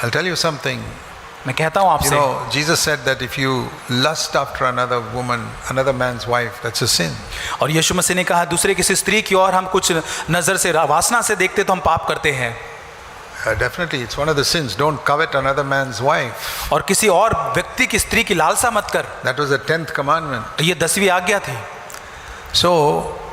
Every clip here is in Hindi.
I'll tell you something. मैं कहता हूँ You आपसे, know, Jesus said that if you lust after another woman, another man's wife, that's a sin. और यीशु मसीह ने कहा दूसरे किसी स्त्री की ओर हम कुछ नजर से वासना से देखते तो हम पाप करते हैं। Definitely, it's one of the sins. Don't covet another man's wife. और किसी और व्यक्ति की स्त्री की लालसा मत कर, That was the 10th commandment. ये 10वीं आज्ञा थी। So,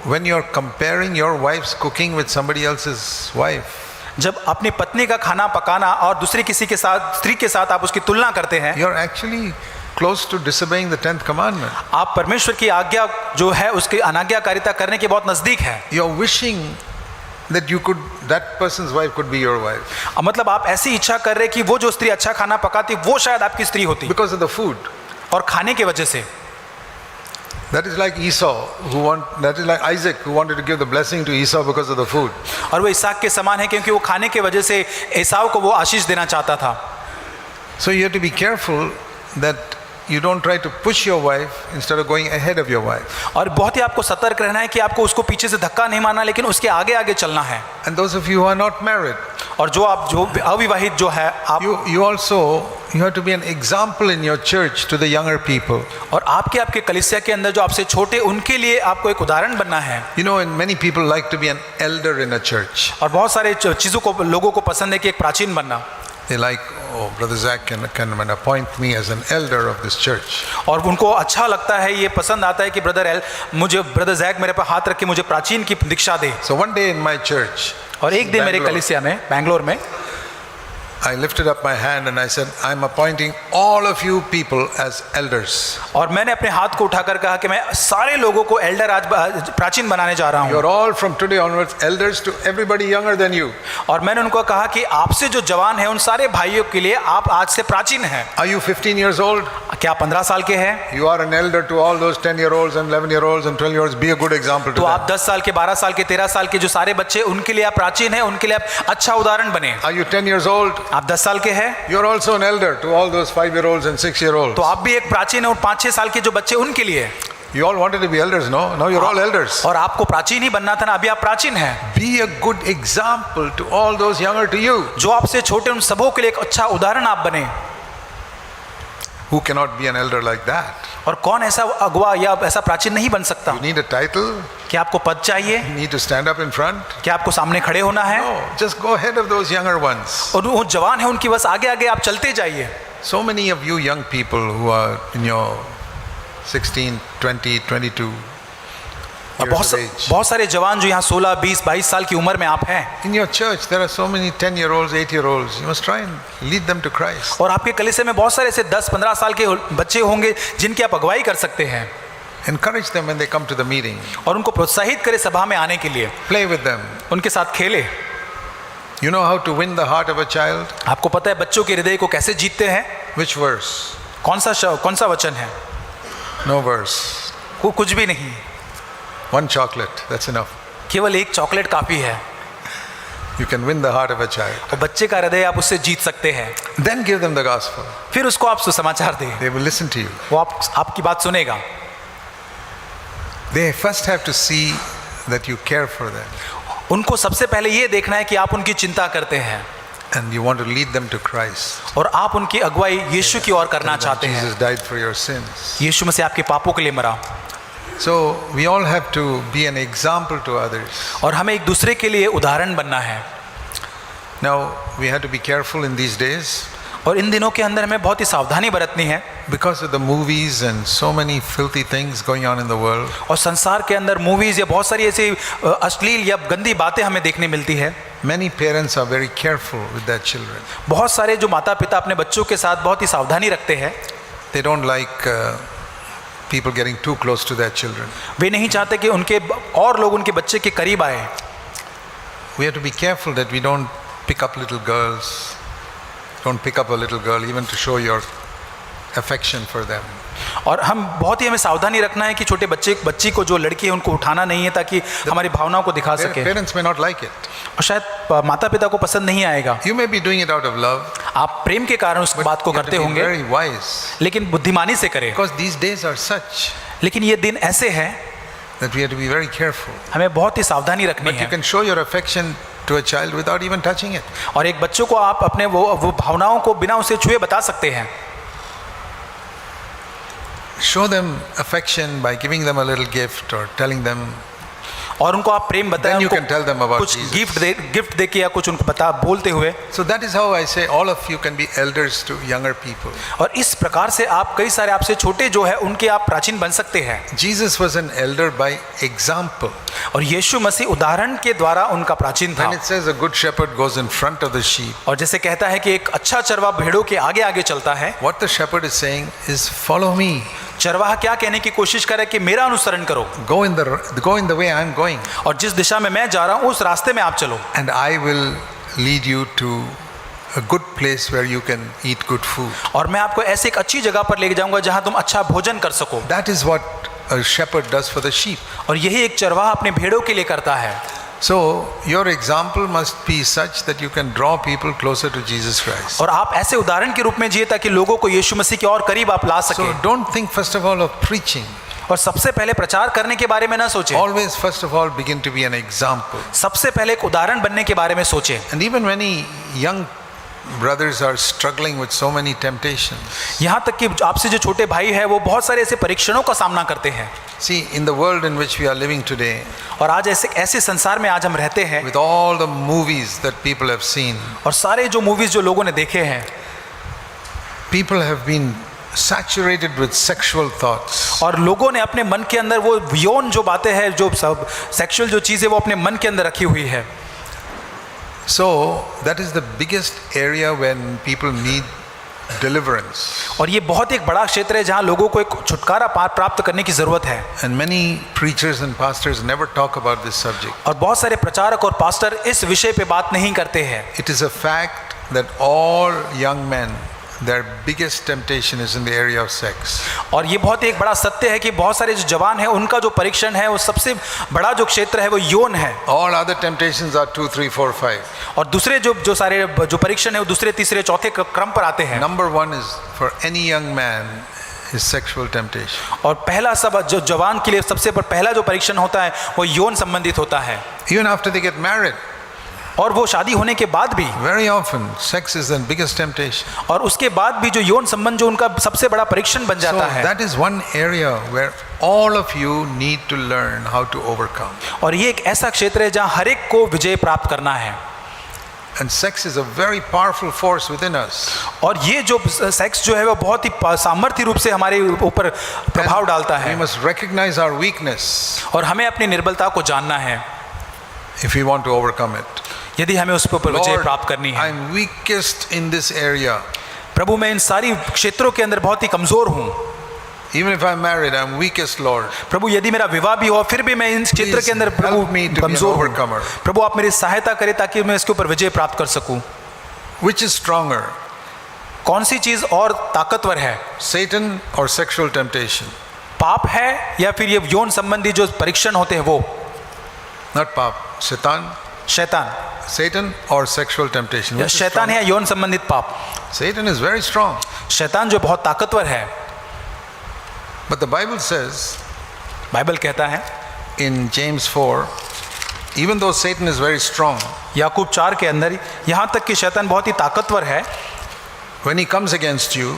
when you're comparing your wife's cooking with somebody else's wife, जब अपनी पत्नी का खाना पकाना और दूसरी किसी के साथ स्त्री के साथ आप उसकी तुलना करते हैं, you're actually close to disobeying the 10th commandment. आप परमेश्वर की आज्ञा जो है उसकी अनाज्ञाकारिता करने के बहुत नजदीक है। You're wishing that that person's wife could be your wife. मतलब आप ऐसी इच्छा कर रहे कि वो जो स्त्री अच्छा खाना पकाती वो शायद आपकी स्त्री होती, Because of the food. और खाने की वजह से। That is like that is like Isaac who wanted to give the blessing to Esau because of the food. और वो इसहाक के समान है क्योंकि वो खाने की वजह से एसाव को वो आशीष देना चाहता था। So you have to be careful that you don't try to push your wife instead of going ahead of your wife. और बहुत ही आपको सतर्क रहना है कि आपको उसको पीछे से धक्का नहीं मारना, लेकिन उसके आगे आगे चलना है। And those of you who are not married, और जो अविवाहित जो है आप, you have to be an example in your church to the younger people. और आपके कलीसिया के अंदर जो आपसे छोटे उनके लिए आपको एक उदाहरण बनना है। You know, and many people like to be an elder in a church. और बहुत सारे चीज़ों को लोगों को पसंद है कि एक प्राचीन बनना। They like, oh, Brother Zach can appoint me as an elder of this church. और उनको अच्छा लगता है, ये पसंद आता है कि ब्रदर जैक मेरे पर हाथ रख के मुझे प्राचीन की दीक्षा दे। So one day in my church, और एक दिन मेरे कलीसिया में बैंगलोर में I lifted up my hand and I said, I'm appointing all of you people as elders. और मैंने अपने हाथ को उठाकर कहा कि मैं सारे लोगों को एल्डर आज प्राचीन बनाने जा रहा हूँ। You're all from today onwards elders to everybody younger than you. और मैंने उनको कहा कि आपसे जो जवान है उन सारे भाइयों के लिए आप आज से प्राचीन हैं। Are you 15 years old? क्या 15 साल के हैं? You are an elder to all those 10-year-olds and 11-year-olds and 12-year-olds. Be a good example to तो them. आप 10 साल के, 12 साल के, 13 साल के जो सारे बच्चे उनके लिए आप प्राचीन हैं, उनके लिए आप अच्छा उदाहरण बने। Are you 10 years old? आप 10 साल के हैं? You're also an elder to all those 5-year-olds and 6-year-olds. तो आप भी एक प्राचीन है और 5-6 साल के जो बच्चे उनके लिए। You all wanted to be elders, no? Now you're all elders. और आपको प्राचीन ही बनना था ना, अभी आप प्राचीन हैं। Be a good example to all those younger to you. जो आपसे छोटे उन सबों के लिए एक अच्छा उदाहरण आप बने। Who cannot be an elder like that? और कौन ऐसा अगुवा या ऐसा प्राचीन नहीं बन सकता? You need a title? क्या आपको पद चाहिए? You need to stand up in front? क्या आपको सामने खड़े होना है? No, just go ahead of those younger ones. और वो जवान है उनकी बस आगे आगे आप चलते जाइए। So many of you young people who are in your 16, 20, 22 और years of age. बहुत सारे जवान जो यहाँ 16, 20, 22 साल की उम्र में आप हैं। In your church there are so many 10-year-olds, 8-year-olds. You must try and lead them to Christ. और आपके कलीसिया में बहुत सारे ऐसे 10-15 साल के बच्चे होंगे जिनकी आप अगुवाई कर सकते हैं। Encourage them when they come to the meeting. और उनको प्रोत्साहित करें सभा में आने के लिए। Play with them. उनके साथ खेले। You know how to win the heart of a child? आपको पता है बच्चों के हृदय को कैसे जीतते हैं? Which verse? कौन सा वचन है? No verse. कुछ भी नहीं, One chocolate, that's enough. केवल एक चॉकलेट काफी है। You can win the heart of a child. और बच्चे का हृदय आप उससे जीत सकते हैं। Then give them the gospel. फिर उसको आप सुसमाचार दें, They will listen to you. वो आपकी बात सुनेगा। They first have to see that you care for them. उनको सबसे पहले ये देखना है कि आप उनकी चिंता करते हैं And you want to lead them to Christ. और आप उनकी अगुवाई यीशु की ओर करना चाहते हैं। Jesus died for your sins. यीशु मसीह आपके पापों के लिए मरा। So we all have to be an example to others. और हमें एक दूसरे के लिए उदाहरण बनना है। Now we have to be careful in these days. और इन दिनों के अंदर हमें बहुत ही सावधानी बरतनी है। Because of the movies and so many filthy things going on in the world. और संसार के अंदर मूवीज या बहुत सारी ऐसी अश्लील या गंदी बातें हमें देखने मिलती है। Many parents are very careful with their children. बहुत सारे जो माता पिता अपने बच्चों के साथ बहुत ही सावधानी रखते हैं। They don't like people getting too close to their children. वे नहीं चाहते कि उनके और लोग उनके बच्चे के करीब आए। We have to be careful that we don't pick up little girls. Don't pick up a little girl even to show your affection for them. और हम बहुत ही हमें सावधानी रखना है कि छोटे बच्ची को जो लड़की है उनको उठाना नहीं है ताकि हमारी भावनाओं को दिखा सके। Parents may not like it. और शायद माता पिता को पसंद नहीं आएगा। You may be doing it out of love. आप प्रेम के कारण उस बात को करते होंगे, very wise. लेकिन बुद्धिमानी से करें। Because these days are such लेकिन ये दिन ऐसे हैं that we have to be very careful. हमें बहुत ही सावधानी रखनी But you है। can show your affection to a child without even touching it. और एक बच्चों को आप अपने वो भावनाओं को बिना उसे छुए बता सकते हैं. Show them affection by giving them a little gift or telling them. और उनको आप प्रेम बताएं, Then you can tell them about कुछ Jesus. गिफ्ट दे के या कुछ उनको बोलते हुए. So that is how I say all of you can be elders to younger people. और इस प्रकार से आप कई सारे आपसे छोटे जो है उनके आप प्राचीन बन सकते हैं. Jesus was an elder by example. और यीशु मसीह उदाहरण के द्वारा उनका प्राचीन था. When it says a good shepherd goes in front of the sheep, और जैसे कहता है कि एक अच्छा चरवाहा भेड़ों के आगे आगे चलता है. what the shepherd is saying is follow me. चरवाहा क्या कहने की कोशिश करे कि मेरा अनुसरण करो. Go in the way I am going. और जिस दिशा में मैं जा रहा हूँ उस रास्ते में आप चलो. And I will lead you to a good place where you can eat good food. और मैं आपको ऐसे एक अच्छी जगह पर लेके जाऊंगा जहां तुम अच्छा भोजन कर सको. That is what a shepherd does for the sheep. और यही एक चरवाहा अपने भेड़ों के लिए करता है. So your example must be such that you can draw people closer to Jesus Christ. और आप ऐसे उदाहरण के रूप में जिए ताकि लोगों को यीशु मसीह के और करीब आप ला सके. So don't think first of all of preaching. और सबसे पहले प्रचार करने के बारे में ना सोचें. Always first of all begin to be an example. सबसे पहले एक उदाहरण बनने के बारे में सोचें. And even many young brothers are struggling with so many temptations. यहाँ तक कि आपसे जो छोटे भाई है वो बहुत सारे ऐसे परीक्षणों का सामना करते हैं. See, in the world in which we are living today, और आज ऐसे संसार में आज हम रहते हैं, with all the movies that people have seen, और सारे जो मूवीज जो लोगों ने देखे हैं, people have been saturated with sexual thoughts. और लोगों ने अपने मन के अंदर वो यौन जो बातें हैं, जो सब सेक्सुअल जो चीज़ें वो अपने मन के अंदर रखी हुई है. So that is the biggest area when people need deliverance. और ये बहुत एक बड़ा क्षेत्र है जहाँ लोगों को एक छुटकारा प्राप्त करने की ज़रूरत है. And many preachers and pastors never talk about this subject. और बहुत सारे प्रचारक और पास्टर इस विषय पे बात नहीं करते हैं. It is a fact that all young men, their biggest temptation is in the area of sex. और ये बहुत एक बड़ा सत्य है कि बहुत सारे जो जवान हैं उनका जो परीक्षण है वो सबसे बड़ा जो क्षेत्र है वो यौन है. All other temptations are 2, 3, 4, 5. और दूसरे जो सारे जो परीक्षण है वो दूसरे तीसरे चौथे क्रम पर आते हैं. Number 1 is for any young man is sexual temptation. और पहला सब जो जवान के लिए सबसे पहला जो परीक्षण होता है वो यौन संबंधित होता है. Even after they get married, और वो शादी होने के बाद भी very often sex is the biggest temptation. और उसके बाद भी जो यौन संबंध जो उनका सबसे बड़ा परीक्षण बन जाता So है. that is one area where all of you need to learn how to overcome. और ये एक ऐसा क्षेत्र है जहाँ हर एक को विजय प्राप्त करना है. And sex is a very powerful force within us. और ये जो सेक्स जो है वो बहुत ही सामर्थ्य रूप से हमारे ऊपर प्रभाव डालता है. We must recognize our weakness और हमें अपनी निर्बलता को जानना है if we want to overcome it. यदि हमें उस पर विजय Lord, प्राप्त करनी है. I'm weakest in this area. प्रभु मैं इन सारी क्षेत्रों के अंदर बहुत ही कमजोर हूँ. Even if I'm married, I'm weakest, Lord. प्रभु यदि मेरा विवाह भी हो फिर भी मैं इन क्षेत्र के अंदर प्रभु help me to be an कमजोर हूँ. overcomer. प्रभु आप मेरी सहायता करें ताकि मैं इसके ऊपर विजय प्राप्त कर सकूं. Which is stronger, कौन सी चीज और ताकतवर है, Satan or sexual temptation? पाप है या फिर ये यौन संबंधी जो परीक्षण होते हैं वो? Not pap, Satan. शैतान. Satan or sexual temptation? या Which is शैतान है या यौन संबंधित पाप? Satan is very strong. शैतान जो बहुत ताकतवर है. But the Bible says Bible कहता है in James 4, even though Satan is very strong, याकूब 4 के अंदर यहाँ तक कि शैतान बहुत ही ताकतवर है, when he comes against you,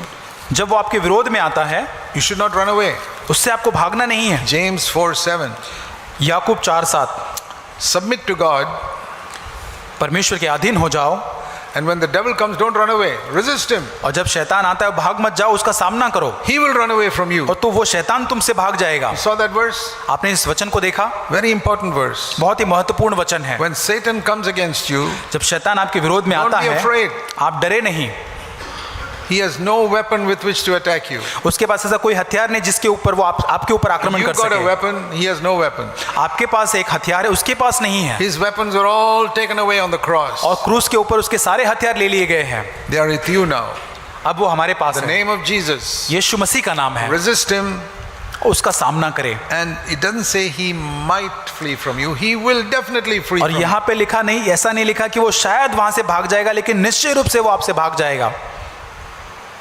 जब वो आपके विरोध में आता है you should not run away. उससे आपको भागना नहीं है. James 4:7. Yakub 4:7 Submit to God, परमेश्वर के अधीन हो जाओ. and when the devil comes, don't run away. Resist him. और जब शैतान आता है भाग मत जाओ, उसका सामना करो. He will run away from you. और तो वो शैतान तुमसे भाग जाएगा. Saw that verse? आपने इस वचन को देखा? Very important verse. बहुत ही महत्वपूर्ण वचन है. When Satan comes against you, जब शैतान आपके विरोध में don't आता be है afraid. आप डरे नहीं. He has no weapon with which to attack you. उसके पास ऐसा कोई हथियार नहीं जिसके ऊपर वो आपके ऊपर आक्रमण You कर got a सके. weapon, he has no weapon. आपके पास एक हथियार है, उसके पास नहीं है. His weapons are all taken away on the cross. और क्रूस के ऊपर उसके सारे हथियार ले लिए गए हैं. They are with you now. अब वो हमारे पास The है. name of Jesus. यीशु मसीह का नाम है. Resist him. उसका सामना करें. And it doesn't say he might flee from you. He will definitely flee और from you. यहाँ पे लिखा नहीं, ऐसा नहीं लिखा कि वो शायद वहां से भाग जाएगा, लेकिन निश्चय रूप से वो आपसे भाग जाएगा.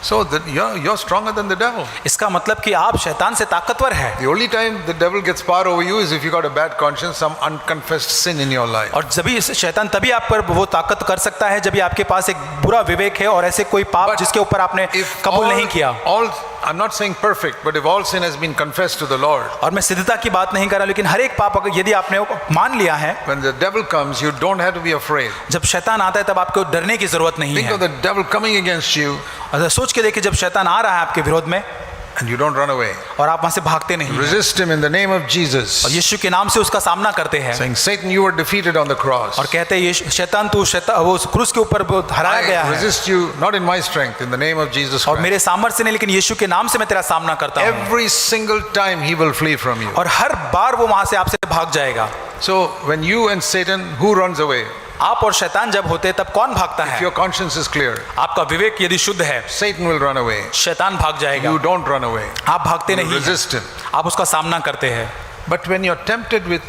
So that you're stronger than the devil. इसका मतलब कि आप शैतान से ताकतवर है। The only time the devil gets power over you is if you got a bad conscience, some unconfessed sin in your life. और जभी शैतान तभी आप पर वो ताकत कर सकता है जब आपके पास एक बुरा विवेक है और ऐसे कोई पाप जिसके ऊपर आपने कबूल नहीं किया। I'm not saying perfect, but if all sin has been confessed to the Lord, और मैं सिद्धता की बात नहीं कर रहा, लेकिन हर एक पाप अगर यदि आपने मान लिया है, when the devil comes, you don't have to be afraid. जब शैतान आता है तब आपको डरने की जरूरत नहीं Think है। of the devil coming against you, सोच के देखिए, जब शैतान आ रहा है आपके विरोध में and you don't run away. और आप वहां से भागते नहीं हैं, Resist him in the name of Jesus. और यीशु के नाम से उसका सामना करते हैं, Saying, Satan, you were defeated on the cross. और कहते हैं शैतान तू वो क्रूस के ऊपर हराया गया I है, resist you not in my strength, in the name of Jesus और Christ. मेरे सामर्थ्य नहीं लेकिन यीशु के नाम से मैं तेरा सामना करता हूँ। Every single time he will flee from you. और हर बार वो वहां से आपसे भाग जाएगा। So when you and Satan, who runs away? आप और शैतान जब होते हैं तब कौन भागता If है? your conscience is clear, आपका विवेक यदि शुद्ध है, Satan will run away. शैतान भाग जाएगा। You don't run away. आप भागते You नहीं हैं, resist him. आप उसका सामना करते हैं। But when you're tempted with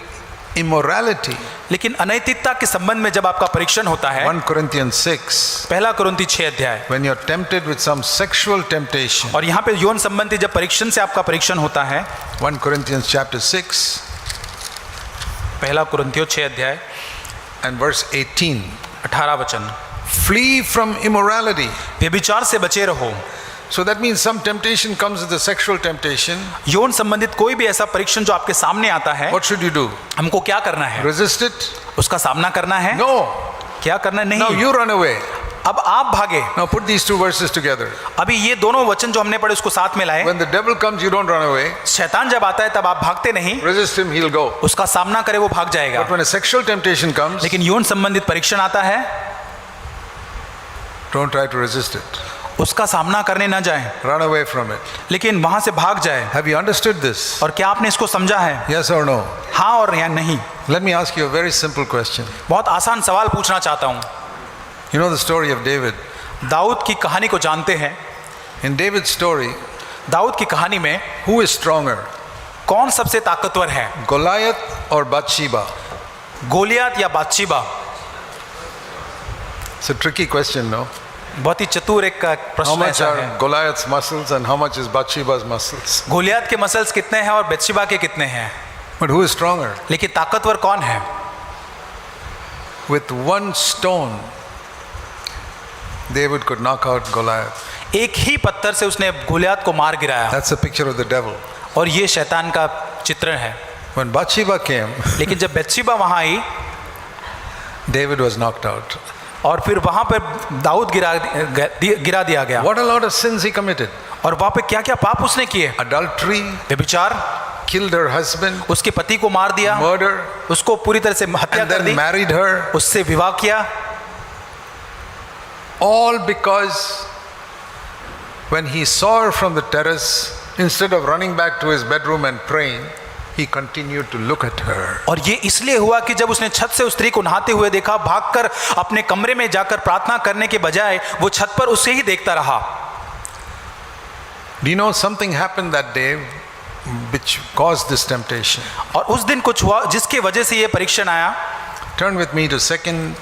immorality, लेकिन अनैतिकता के संबंध में जब आपका परीक्षण होता है, 1 Corinthians 6, पहला कुरिन्ती 6 अध्याय, when you're tempted with some sexual temptation, और यहाँ पे यौन संबंधी जब परीक्षण से आपका परीक्षण होता है, 1 Corinthians chapter 6 पहला कुरिन्तियों 6 अध्याय and verse 18, 18 वचन, flee from immorality. व्यभिचार से बचे रहो। So that means some temptation comes with the sexual temptation. यौन संबंधित कोई भी ऐसा परीक्षण जो आपके सामने आता है, What should you do? हमको क्या करना है? Resist it? उसका सामना करना है? No. क्या करना Now नहीं? you run away. अब आप भागे। Now put these two verses together. अभी ये दोनों वचन जो हमने पढ़े उसको साथ में लाए। When the devil comes, you don't run away. शैतान जब आता है तब आप भागते नहीं, Resist him, he'll go. उसका सामना करे वो भाग जाएगा। But when a sexual temptation comes, लेकिन यौन संबंधित परीक्षण आता है, don't try to resist it. उसका सामना करने न जाए, Run away from it. लेकिन वहां से भाग जाए। Have you understood this? और क्या आपने इसको समझा है? Yes or no? हाँ और या नहीं? Let me ask you a very simple question. बहुत आसान सवाल पूछना चाहता हूँ। You know the story of David. Dawood की कहानी को जानते हैं। In David's story, दाऊद की कहानी में who is stronger? कौन सबसे ताकतवर है? Goliath or Bathsheba? गोलियत या बातशीबा? It's a tricky question, no? बहुत ही चतुर एक How प्रश्न much ऐसा है। are Goliath's muscles and how much is Bathsheba's muscles? Goliath के मसल्स कितने हैं और बेतशीबा के कितने हैं? But who is stronger? लेकिन ताकतवर कौन है? With one stone, David could knock out Goliath. एक ही पत्थर से उसने गोलियत को मार गिराया। That's a picture of the devil. और ये शैतान का चित्रण है। When Bathsheba came, लेकिन जब बेतशीबा वहां आई David was knocked out. और फिर वहां पर दाऊद गिरा दिया गया। What a lot of sins he committed. और वहां पे क्या क्या पाप उसने किए? Adultery, व्यभिचार, killed her husband, उसके पति को मार दिया, murder, उसको पूरी तरह से हत्या and कर then दी, married her. उससे विवाह किया। All because when he saw her from the terrace, instead of running back to his bedroom and praying, he continued to look at her. और ये इसलिए हुआ कि जब उसने छत से उस स्त्री को नहाते हुए देखा, भागकर अपने कमरे में जाकर प्रार्थना करने के बजाय वो छत पर उसे ही देखता रहा। Do you know something happened that day which caused this temptation? और उस दिन कुछ हुआ जिसके वजह से ये परीक्षण आया। Turn with me to 2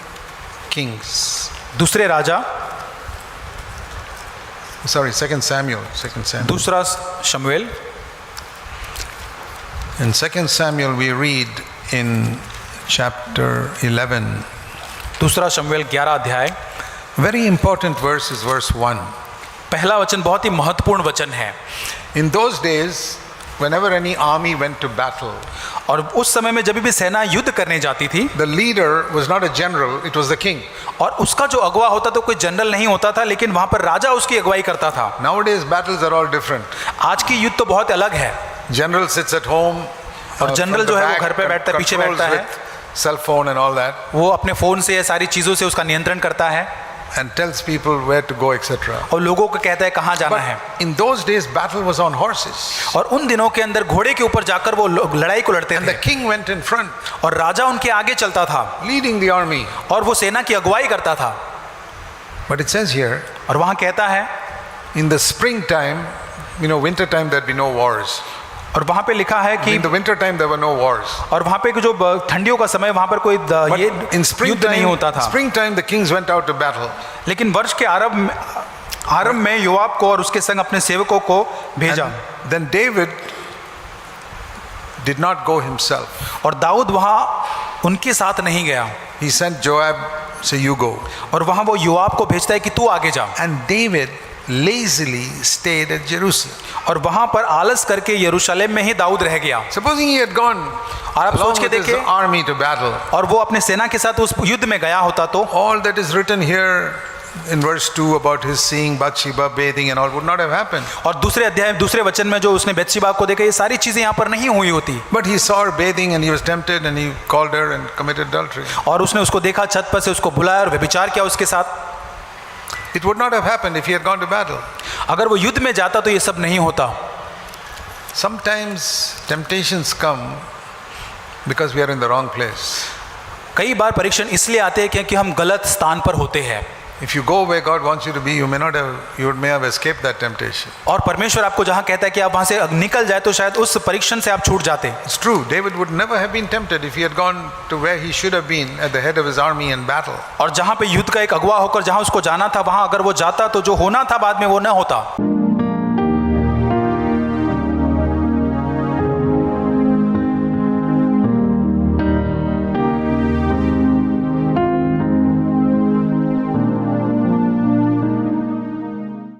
Kings. दूसरे राजा, Sorry, 2 Samuel. दूसरा शमूएल। In 2 Samuel we read in chapter 11. दूसरा शमूएल 11 अध्याय। Very important verse is verse 1. पहला वचन बहुत ही महत्वपूर्ण वचन है। In those days, whenever any army went to battle, और उस समय में जब भी सेना युद्ध करने जाती थी, the leader was not a general, it was the king. और उसका जो अगवा होता था कोई जनरल नहीं होता था, लेकिन वहां पर राजा उसकी अगुवाई करता था। Nowadays battles are all different. आज की युद्ध तो बहुत अलग है। General sits at home, और जनरल जो है वो घर पे बैठता है, पीछे बैठता है, cell phone and all that, वो अपने फोन से ये सारी चीजों से उसका नियंत्रण करता है and tells people where to go, etc. और लोगों को कहता है कहाँ जाना है। But in those days battle was on horses, और उन दिनों के अंदर घोड़े के ऊपर जाकर वो लड़ाई को लड़ते and थे, the king went in front, और राजा उनके आगे चलता था leading the army. और वो सेना की अगुवाई करता था। But it says here, और वहां कहता है in the springtime, winter time, there'd be no wars. और वहां पे लिखा है कि In the winter time there were no wars. और वहां पे जो ठंडियों का समय वहां पर कोई But ये in युद्ध नहीं होता था। springtime the kings went out to battle. लेकिन वर्ष के आरंभ आरंभ में योआब को और उसके संग अपने सेवकों को भेजा। And then David did not go himself. और दाऊद वहाँ उनके साथ नहीं गया, He sent Joab, say you go. और वहाँ वो योआब को भेजता है कि तू आगे जा। And David lazily stayed at Jerusalem. और वहाँ पर आलस करके यरूशलेम में ही दाऊद रह गया। Supposing he had gone और आप along सोच के with his देखिए, army to battle, और वो अपने सेना के साथ उस युद्ध में गया होता तो all that is written here in verse 2 about his seeing Bathsheba bathing and all would not have happened. और दूसरे अध्याय दूसरे वचन में जो उसने बेतशेबा को देखा, ये सारी चीजें यहाँ पर नहीं हुई होती। But he saw her bathing and he was tempted and he called her and committed adultery. और उसने उसको देखा, छत पर से उसको बुलाया और व्यभिचार किया उसके साथ। It would not have happened if he had gone to battle. अगर वो युद्ध में जाता तो ये सब नहीं होता। Sometimes temptations come because we are in the wrong place. कई बार परीक्षण इसलिए आते हैं क्योंकि हम गलत स्थान पर होते हैं। If you go where God wants you to be, you may have escaped that temptation. और परमेश्वर आपको जहाँ कहता है कि आप वहाँ से निकल जाए तो शायद उस परीक्षण से आप छूट जाते। It's true, David would never have been tempted if he had gone to where he should have been at the head of his army in battle. और जहाँ पे युद्ध का एक अगुवा होकर जहाँ उसको जाना था, वहाँ अगर वो जाता तो जो होना था बाद में वो न होता।